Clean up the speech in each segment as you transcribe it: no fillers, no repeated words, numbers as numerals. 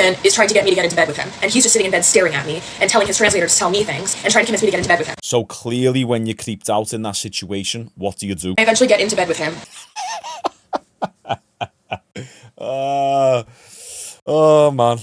woman is trying to get me to get into bed with him, and he's just sitting in bed staring at me and telling his translator to tell me things and trying to convince me to get into bed with him. So clearly when you're creeped out in that situation, what do you do? I eventually get into bed with him. Oh, man.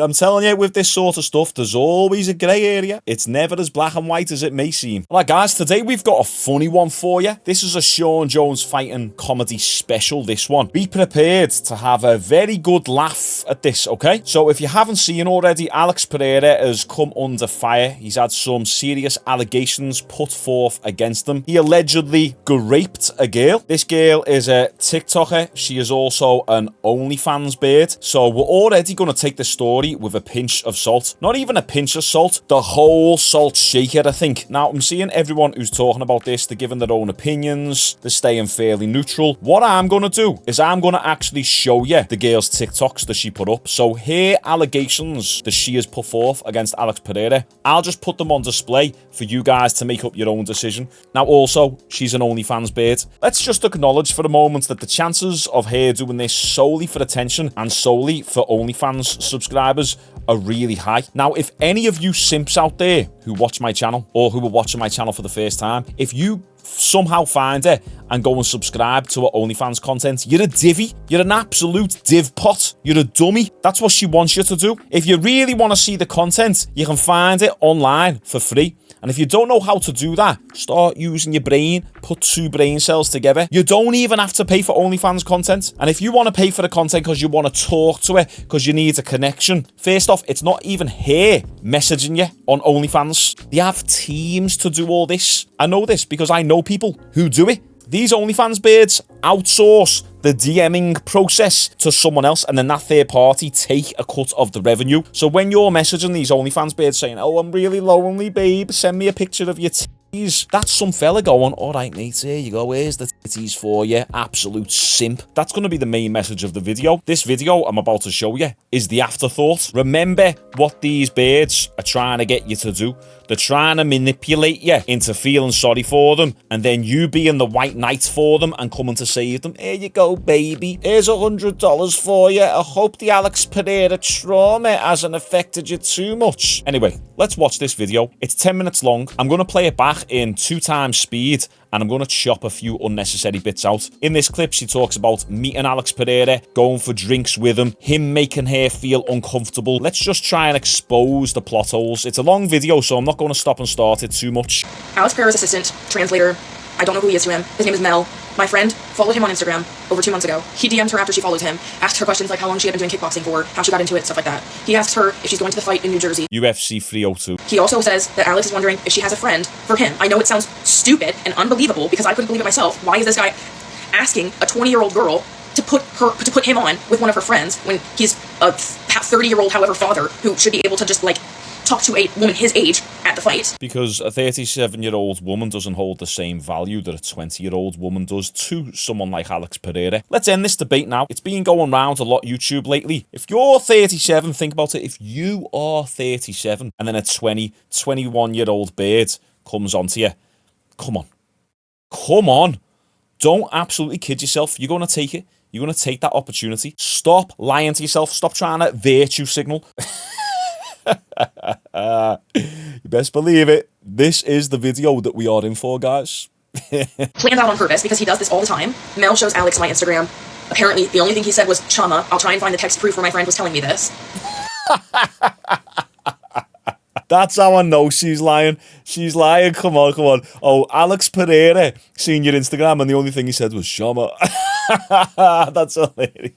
I'm telling you, with this sort of stuff, there's always a grey area. It's never as black and white as it may seem. Right, guys, today we've got a funny one for you. This is a Sean Jones fighting comedy special, this one. Be prepared to have a very good laugh at this, okay? So if you haven't seen already, Alex Pereira has come under fire. He's had some serious allegations put forth against him. He allegedly raped a girl. This girl is a TikToker. She is also an OnlyFans bird. So we're already going to take the story with a pinch of salt. Not even a pinch of salt, the whole salt shaker, I think. Now, I'm seeing everyone who's talking about this, they're giving their own opinions, they're staying fairly neutral. What I'm going to do is I'm going to actually show you the girl's TikToks that she put up. So here allegations that she has put forth against Alex Pereira. I'll just put them on display for you guys to make up your own decision. Now, also, she's an OnlyFans bird. Let's just acknowledge for a moment that the chances of her doing this solely for attention and solely for OnlyFans subscribers are really high. Now, if any of you simps out there who watch my channel or who are watching my channel for the first time, if you somehow find her and go and subscribe to her OnlyFans content, you're a divvy. You're an absolute div pot. You're a dummy. That's what she wants you to do. If you really want to see the content, you can find it online for free. And if you don't know how to do that, start using your brain, put two brain cells together. You don't even have to pay for OnlyFans content. And if you want to pay for the content because you want to talk to it, because you need a connection, first off, it's not even her messaging you on OnlyFans. They have teams to do all this. I know this because I know people who do it. These OnlyFans birds outsource the DMing process to someone else, and then that third party take a cut of the revenue. So when you're messaging these OnlyFans birds saying, "Oh, I'm really lonely, babe, send me a picture of your titties," that's some fella going, "All right, mate, here you go, here's the titties for you, absolute simp." That's going to be the main message of the video. This video I'm about to show you is the afterthought. Remember what these birds are trying to get you to do. They're trying to manipulate you into feeling sorry for them, and then you being the white knight for them and coming to save them. "Here you go, baby. Here's $100 for you. I hope the Alex Pereira trauma hasn't affected you too much." Anyway, let's watch this video. It's 10 minutes long. I'm going to play it back in 2 times speed, and I'm going to chop a few unnecessary bits out. In this clip, she talks about meeting Alex Pereira, going for drinks with him making her feel uncomfortable. Let's just try and expose the plot holes. It's a long video, so I'm not going to stop and start it too much. Alex Pereira's assistant, translator, I don't know who he is to him. His name is Mel. My friend followed him on Instagram over 2 months ago. He DM'd her after she followed him, asked her questions like how long she had been doing kickboxing for, how she got into it, stuff like that. He asked her if she's going to the fight in New Jersey. UFC 302. He also says that Alex is wondering if she has a friend for him. I know it sounds stupid and unbelievable because I couldn't believe it myself. Why is this guy asking a 20-year-old girl to put him on with one of her friends when he's a 30-year-old, however, father who should be able to just, like, talk to a woman his age at the fight? Because a 37-year-old woman doesn't hold the same value that a 20-year-old woman does to someone like Alex Pereira. Let's end this debate now. It's been going around a lot YouTube lately. If you're 37, think about it. If you are 37 and then a 21-year-old bird comes onto you, come on. Don't absolutely kid yourself. You're going to take it. You're going to take that opportunity. Stop lying to yourself. Stop trying to virtue signal. You best believe it. This is the video that we are in for, guys. Planned out on purpose because he does this all the time. Mel shows Alex my Instagram. Apparently, the only thing he said was chama. I'll try and find the text proof where my friend was telling me this. That's how I know she's lying. She's lying. Come on. Oh, Alex Pereira seen your Instagram and the only thing he said was shama. That's hilarious.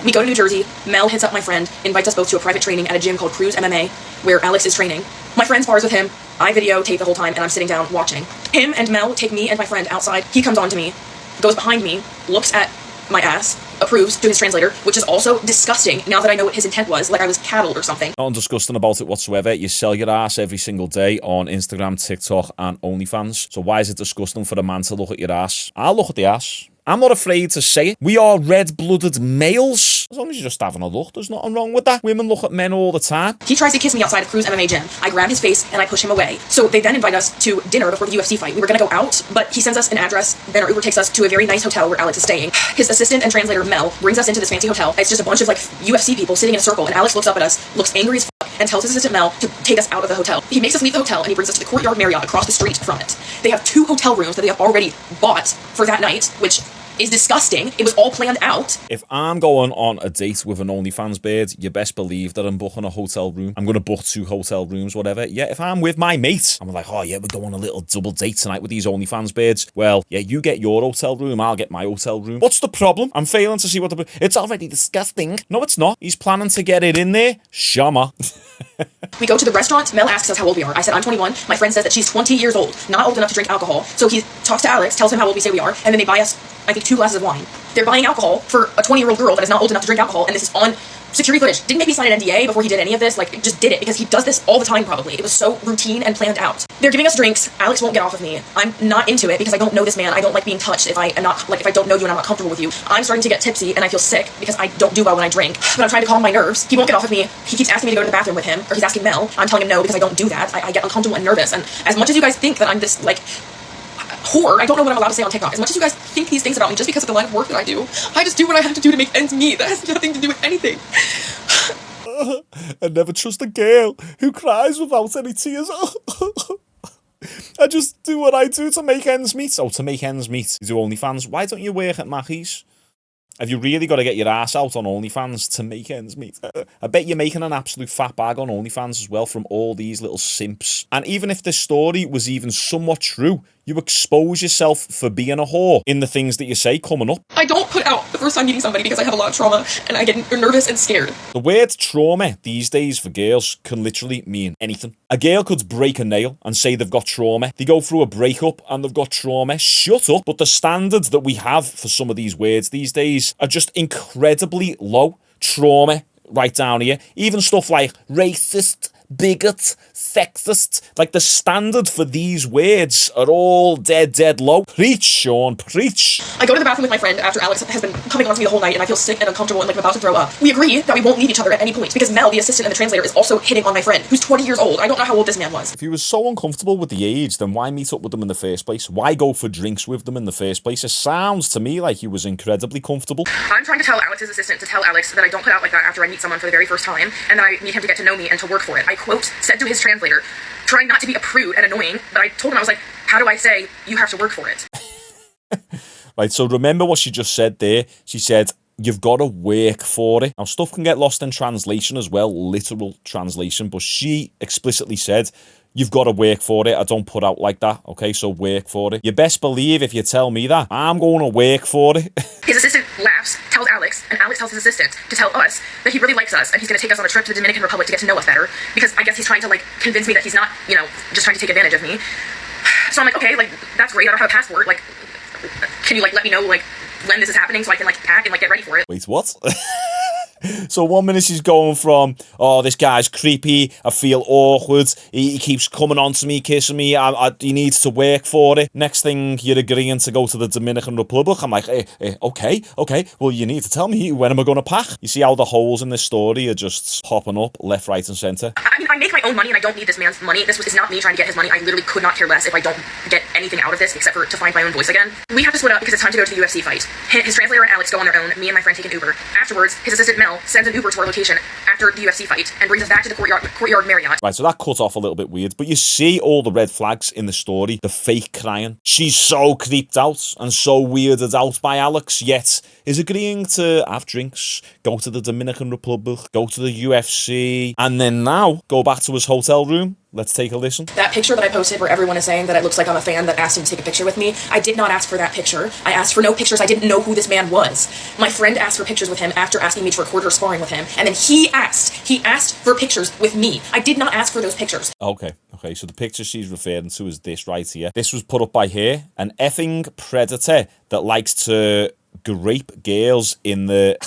We go to New Jersey. Mel hits up my friend, invites us both to a private training at a gym called Cruise MMA, where Alex is training. My friend spars with him. I videotape the whole time, and I'm sitting down watching. Him and Mel take me and my friend outside. He comes on to me, goes behind me, looks at my ass, approves to his translator, which is also disgusting now that I know what his intent was, like I was cattle or something. Nothing disgusting about it whatsoever. You sell your ass every single day on Instagram, TikTok, and OnlyFans. So why is it disgusting for a man to look at your ass? I'll look at the ass. I'm not afraid to say it. We are red-blooded males. As long as you're just having a look, there's nothing wrong with that. Women look at men all the time. He tries to kiss me outside of Cruz MMA gym. I grab his face and I push him away. So they then invite us to dinner before the UFC fight. We were gonna go out, but he sends us an address. Then our Uber takes us to a very nice hotel where Alex is staying. His assistant and translator Mel brings us into this fancy hotel. It's just a bunch of like UFC people sitting in a circle, and Alex looks up at us, looks angry as fuck, and tells his assistant Mel to take us out of the hotel. He makes us leave the hotel and he brings us to the Courtyard Marriott across the street from it. They have 2 hotel rooms that they have already bought for that night, which is disgusting. It was all planned out. If I'm going on a date with an OnlyFans bird, you best believe that I'm booking a hotel room. I'm going to book 2 hotel rooms, whatever. Yeah, if I'm with my mate, I'm like, oh yeah, we're going on a little double date tonight with these OnlyFans birds. Well, yeah, you get your hotel room, I'll get my hotel room. What's the problem? I'm failing to see what the... It's already disgusting. No, it's not. He's planning to get it in there. Shama. We go to the restaurant. Mel asks us how old we are. I said, I'm 21. My friend says that she's 20 years old, not old enough to drink alcohol. So he talks to Alex, tells him how old we say we are, and then they buy us, I think, 2 glasses of wine. They're buying alcohol for a 20-year-old girl that is not old enough to drink alcohol, and this is on security footage. Didn't make me sign an NDA before he did any of this. Like, just did it because he does this all the time probably. It was so routine and planned out. They're giving us drinks. Alex won't get off of me. I'm not into it because I don't know this man. I don't like being touched if I am not, like, if I don't know you and I'm not comfortable with you. I'm starting to get tipsy and I feel sick because I don't do well when I drink. But I'm trying to calm my nerves. He won't get off of me. He keeps asking me to go to the bathroom with him, or he's asking Mel. I'm telling him no because I don't do that. I get uncomfortable and nervous. And as much as you guys think that I'm this, like, whore, I don't know what I'm allowed to say on TikTok. As much as you guys think these things about me just because of the line of work that I do, I just do what I have to do to make ends meet. That has nothing to do with anything. I never trust a girl who cries without any tears. I just do what I do to make ends meet. Oh, to make ends meet. You do OnlyFans. Why don't you work at Mackey's? Have you really got to get your ass out on OnlyFans to make ends meet? I bet you're making an absolute fat bag on OnlyFans as well from all these little simps. And even if this story was even somewhat true, you expose yourself for being a whore in the things that you say coming up. I don't put out the first time meeting somebody because I have a lot of trauma and I get nervous and scared. The word trauma these days for girls can literally mean anything. A girl could break a nail and say they've got trauma. They go through a breakup and they've got trauma. Shut up. But the standards that we have for some of these words these days are just incredibly low. Trauma, right down here. Even stuff like racist, bigot, sexist. Like, the standard for these words are all dead low. Preach, Sean, preach. I go to the bathroom with my friend after Alex has been coming on to me the whole night and I feel sick and uncomfortable and like I'm about to throw up. We agree that we won't leave each other at any point because Mel, the assistant and the translator, is also hitting on my friend who's 20 years old. I don't know how old this man was. If he was so uncomfortable with the age, then why meet up with them in the first place? Why go for drinks with them in the first place? It sounds to me like he was incredibly comfortable. I'm trying to tell Alex's assistant to tell Alex that I don't put out like that after I meet someone for the very first time and that I need him to get to know me and to work for it. I, quote, said to his translator, trying not to be a prude and annoying, but I told him, I was like, how do I say you have to work for it? Right, so remember what she just said there. She said, you've got to work for it. Now, stuff can get lost in translation as well, literal translation, but she explicitly said, you've got to work for it. I don't put out like that, okay? So work for it. You best believe if you tell me that, I'm going to work for it. His assistant laughs, tells Alex, and Alex tells his assistant to tell us that he really likes us and he's going to take us on a trip to the Dominican Republic to get to know us better because I guess he's trying to, like, convince me that he's not, you know, just trying to take advantage of me. So I'm like, okay, like, that's great. I don't have a passport. Like, can you, like, let me know, like, when this is happening so I can, like, pack and, like, get ready for it? Wait, what? So 1 minute she's going from, oh, this guy's creepy, I feel awkward, he keeps coming on to me, kissing me, he needs to work for it. Next thing, you're agreeing to go to the Dominican Republic. I'm like, okay, well, you need to tell me, when am I going to pack? You see how the holes in this story are just popping up left, right and centre? I mean, I make my own money and I don't need this man's money. This is not me trying to get his money. I literally could not care less if I don't get anything out of this except for to find my own voice again. We have to split up because it's time to go to the UFC fight. His translator and Alex go on their own. Me and my friend take an Uber. Afterwards, his assistant Mel sends an Uber to our location after the UFC fight and brings us back to the Courtyard Marriott. Right, so that cut off a little bit weird, but you see all the red flags in the story. The fake crying. She's so creeped out and so weirded out by Alex, yet is agreeing to have drinks, go to the Dominican Republic, go to the UFC, and then now go back to his hotel room. Let's take a listen. That picture that I posted where everyone is saying that it looks like I'm a fan that asked him to take a picture with me, I did not ask for that picture. I asked for no pictures. I didn't know who this man was. My friend asked for pictures with him after asking me to record her sparring with him, and then he asked for pictures with me. I did not ask for those pictures. Okay, so the picture she's referring to is this right here. This was put up by her, an effing predator that likes to grape girls in the...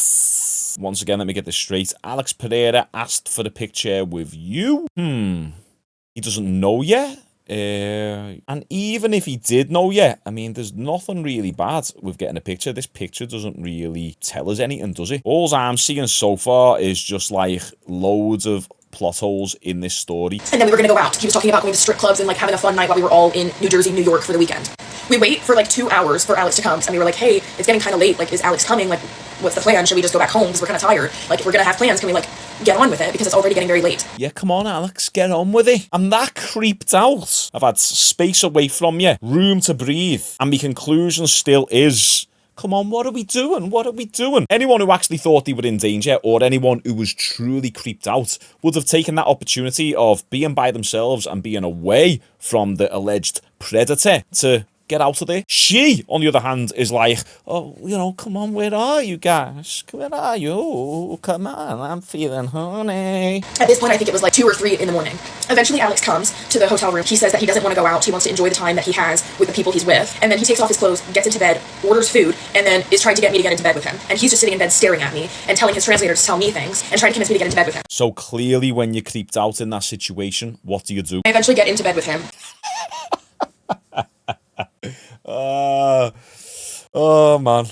Once again, let me get this straight. Alex Pereira asked for the picture with you? He doesn't know you? And even if he did know you, I mean, there's nothing really bad with getting a picture. This picture doesn't really tell us anything, does it? All I'm seeing so far is just like loads of plot holes in this story. And then we were gonna go out. He was talking about going to strip clubs and like having a fun night while we were all in New Jersey, New York for the weekend. We wait for like 2 hours for Alex to come, and we were like, hey, it's getting kind of late. Like, is Alex coming? Like, what's the plan? Should we just go back home because we're kind of tired? Like, if we're gonna have plans, can we like get on with it because it's already getting very late? Yeah, come on, Alex, get on with it. I'm that creeped out. I've had space away from you, room to breathe, and my conclusion still is, come on, what are we doing? What are we doing? Anyone who actually thought they were in danger, or anyone who was truly creeped out, would have taken that opportunity of being by themselves and being away from the alleged predator to get out of there. She, on the other hand, is like, oh, you know, come on, where are you guys? Where are you? Come on, I'm feeling horny. At this point, I think it was like 2 or 3 in the morning. Eventually, Alex comes to the hotel room. He says that he doesn't want to go out. He wants to enjoy the time that he has with the people he's with. And then he takes off his clothes, gets into bed, orders food, and then is trying to get me to get into bed with him. And he's just sitting in bed staring at me and telling his translator to tell me things and trying to convince me to get into bed with him. So clearly, when you're creeped out in that situation, what do you do? I eventually get into bed with him. Oh man.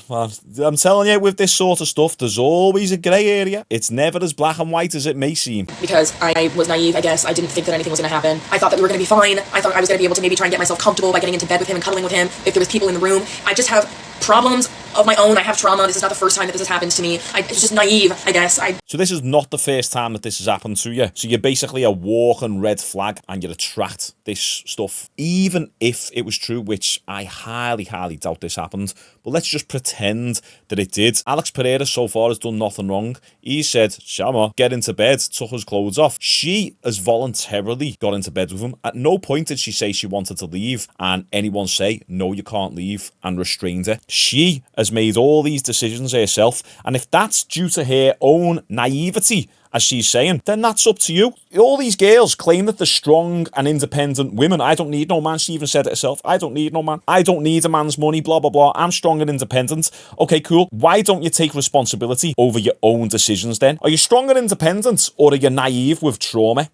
I'm telling you, with this sort of stuff, there's always a grey area. It's never as black and white as it may seem. Because I was naive, I guess. I didn't think that anything was going to happen. I thought that we were going to be fine. I thought I was going to be able to maybe try and get myself comfortable by getting into bed with him and cuddling with him if there was people in the room. I just have problems of my own. I have trauma. This is not the first time that this has happened to me. It's just naive, I guess. So this is not the first time that this has happened to you. So you're basically a walking red flag and you attract this stuff. Even if it was true, which I highly doubt this happened, but let's just pretend that it did. Alex Pereira so far has done nothing wrong. He said, Shama, get into bed, took his clothes off. She has voluntarily got into bed with him. At no point did she say she wanted to leave and anyone say, no, you can't leave, and restrained her. She has made all these decisions herself, and if that's due to her own naivety, as she's saying, then that's up to you. All these girls claim that they're strong and independent women. I don't need no man. She even said it herself. I don't need no man. I don't need a man's money, blah, blah, blah. I'm strong and independent. Okay, cool. Why don't you take responsibility over your own decisions then? Are you strong and independent, or are you naive with trauma?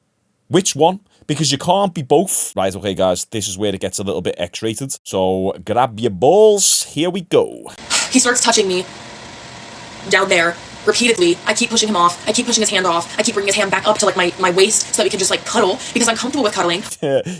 Which one? Because you can't be both. Right, okay, guys, this is where it gets a little bit X-rated. So grab your balls. Here we go. He starts touching me down there repeatedly. I keep pushing him off. I keep pushing his hand off. I keep bringing his hand back up to like my waist so that we can just like cuddle because I'm comfortable with cuddling.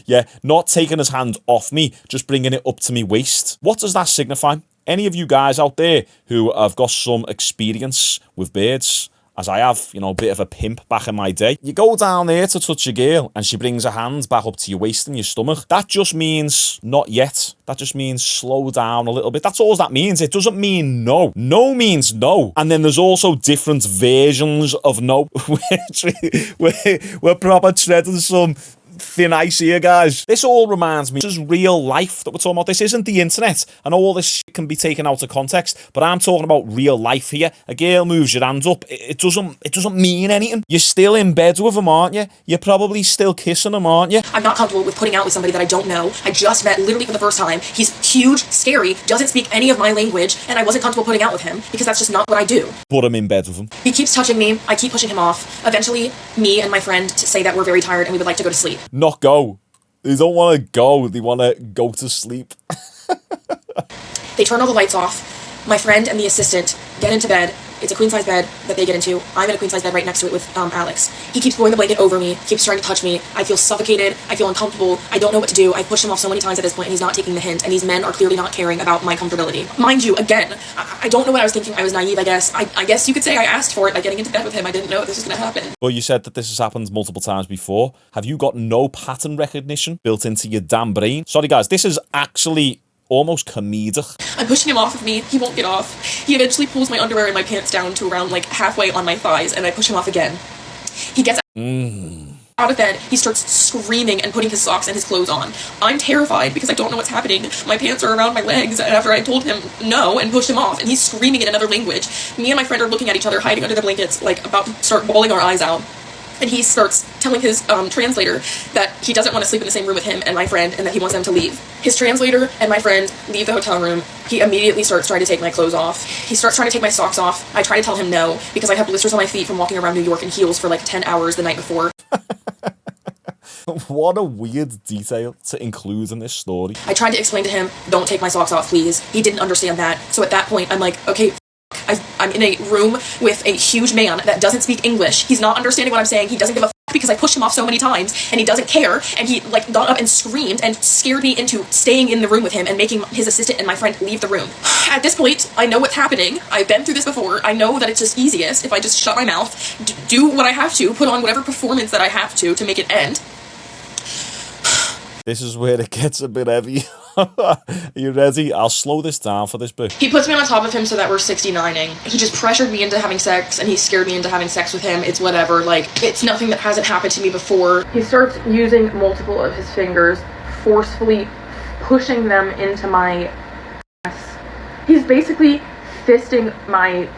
Yeah, not taking his hand off me, just bringing it up to me waist. What does that signify? Any of you guys out there who have got some experience with birds, as I have, you know, a bit of a pimp back in my day. You go down there to touch a girl and she brings her hand back up to your waist and your stomach. That just means not yet. That just means slow down a little bit. That's all that means. It doesn't mean no. No means no. And then there's also different versions of no. We're proper treading some thin ice here, guys. This all reminds me, this is real life that we're talking about. This isn't the internet. I know all this shit can be taken out of context, but I'm talking about real life here. A girl moves your hands up. It doesn't mean anything. You're still in bed with him, aren't you? You're probably still kissing him, aren't you? I'm not comfortable with putting out with somebody that I don't know. I just met literally for the first time. He's huge, scary, doesn't speak any of my language, and I wasn't comfortable putting out with him because that's just not what I do. Put him in bed with him. He keeps touching me. I keep pushing him off. Eventually, me and my friend say that we're very tired and we would like to go to sleep. Not go. They don't want to go. They want to go to sleep. They turn all the lights off. My friend and the assistant get into bed. It's a queen-size bed that they get into. I'm in a queen-size bed right next to it with Alex. He keeps pulling the blanket over me, keeps trying to touch me. I feel suffocated. I feel uncomfortable. I don't know what to do. I've pushed him off so many times at this point, and he's not taking the hint, and these men are clearly not caring about my comfortability. Mind you, again, I don't know what I was thinking. I was naive, I guess. I guess you could say I asked for it by getting into bed with him. I didn't know this was going to happen. Well, you said that this has happened multiple times before. Have you got no pattern recognition built into your damn brain? Sorry, guys, this is actually almost comedic. I'm pushing him off of me. He won't get off. He eventually pulls my underwear and my pants down to around like halfway on my thighs, and I push him off again. He gets out of bed. He starts screaming and putting his socks and his clothes on. I'm terrified because I don't know what's happening. My pants are around my legs, and after I told him no and pushed him off, and he's screaming in another language. Me and my friend are looking at each other, hiding under the blankets, like about to start bawling our eyes out. And he starts telling his translator that he doesn't want to sleep in the same room with him and my friend, and that he wants them to leave. His translator and my friend leave the hotel room. He immediately starts trying to take my clothes off. He starts trying to take my socks off. I try to tell him no, because I have blisters on my feet from walking around New York in heels for like 10 hours the night before. What a weird detail to include in this story. I tried to explain to him, don't take my socks off, please. He didn't understand that. So at that point, I'm like, okay, I'm in a room with a huge man that doesn't speak English. He's not understanding what I'm saying. He doesn't give a because I pushed him off so many times, and he doesn't care, and he, like, got up and screamed and scared me into staying in the room with him and making his assistant and my friend leave the room. At this point, I know what's happening. I've been through this before. I know that it's just easiest if I just shut my mouth, do what I have to, put on whatever performance that I have to make it end. This is where it gets a bit heavy. Are you ready? I'll slow this down for this bit. He puts me on top of him so that we're 69ing. He just pressured me into having sex, and he scared me into having sex with him. It's whatever, like, it's nothing that hasn't happened to me before. He starts using multiple of his fingers, forcefully pushing them into my ass. He's basically fisting my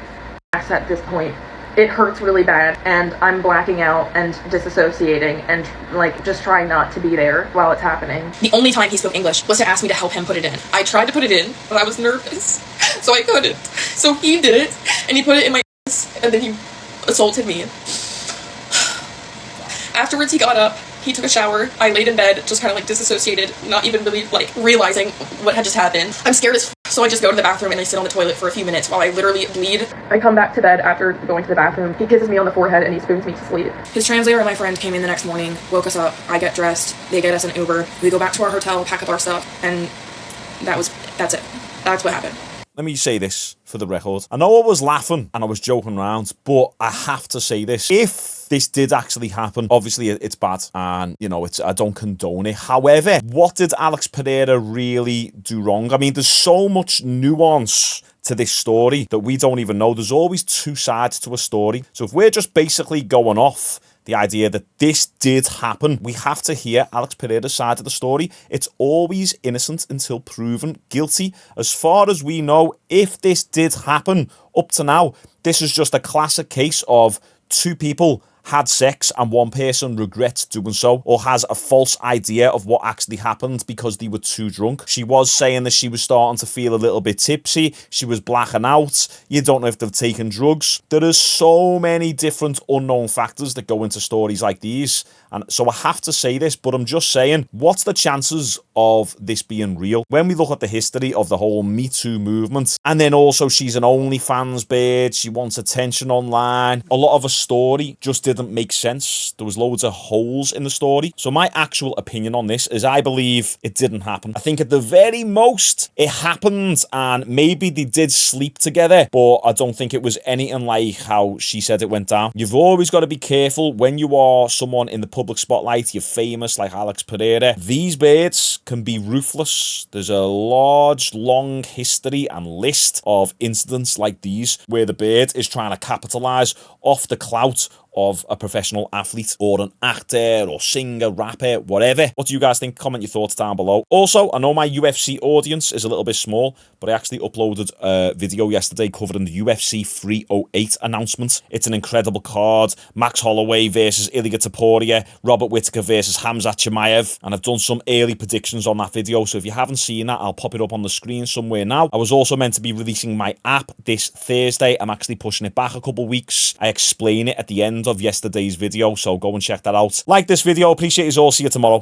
ass at this point. It hurts really bad, and I'm blacking out and disassociating and, like, just trying not to be there while it's happening. The only time he spoke English was to ask me to help him put it in. I tried to put it in, but I was nervous, so I couldn't. So he did it, and he put it in my ass, and then he assaulted me. Afterwards, he got up, he took a shower, I laid in bed, just kind of, like, disassociated, not even really, like, realizing what had just happened. I'm scared as so I just go to the bathroom and I sit on the toilet for a few minutes while I literally bleed. I come back to bed after going to the bathroom. He kisses me on the forehead and he spoons me to sleep. His translator and my friend came in the next morning, woke us up, I get dressed, they get us an Uber, we go back to our hotel, pack up our stuff, and that's it. That's what happened. Let me say this for the record. I know I was laughing and I was joking around, but I have to say this. If this did actually happen, obviously it's bad and, you know, I don't condone it. However, what did Alex Pereira really do wrong? I mean, there's so much nuance to this story that we don't even know. There's always two sides to a story. So if we're just basically going off the idea that this did happen, we have to hear Alex Pereira's side of the story. It's always innocent until proven guilty. As far as we know, if this did happen up to now, this is just a classic case of two people had sex and one person regrets doing so or has a false idea of what actually happened because they were too drunk. She was saying that she was starting to feel a little bit tipsy. She was blacking out. You don't know if they've taken drugs. There are so many different unknown factors that go into stories like these. And so I have to say this, but I'm just saying, what's the chances of this being real? When we look at the history of the whole Me Too movement, and then also she's an OnlyFans bitch, she wants attention online, a lot of her story just didn't make sense. There was loads of holes in the story. So my actual opinion on this is I believe it didn't happen. I think at the very most, it happened and maybe they did sleep together, but I don't think it was anything like how she said it went down. You've always got to be careful when you are someone in the public spotlight, you're famous like Alex Pereira. These birds can be ruthless. There's a large, long history and list of incidents like these where the bird is trying to capitalize off the clout of a professional athlete or an actor or singer, rapper, whatever. What do you guys think? Comment your thoughts down below. Also, I know my UFC audience is a little bit small, but I actually uploaded a video yesterday covering the UFC 308 announcement. It's an incredible card. Max Holloway versus Ilia Topuria, Robert Whittaker versus Khamzat Chimaev, and I've done some early predictions on that video, so if you haven't seen that, I'll pop it up on the screen somewhere now. I was also meant to be releasing my app this Thursday. I'm actually pushing it back a couple weeks. I explain it at the end of yesterday's video, so go and check that out. Like this video, appreciate you all, see you tomorrow.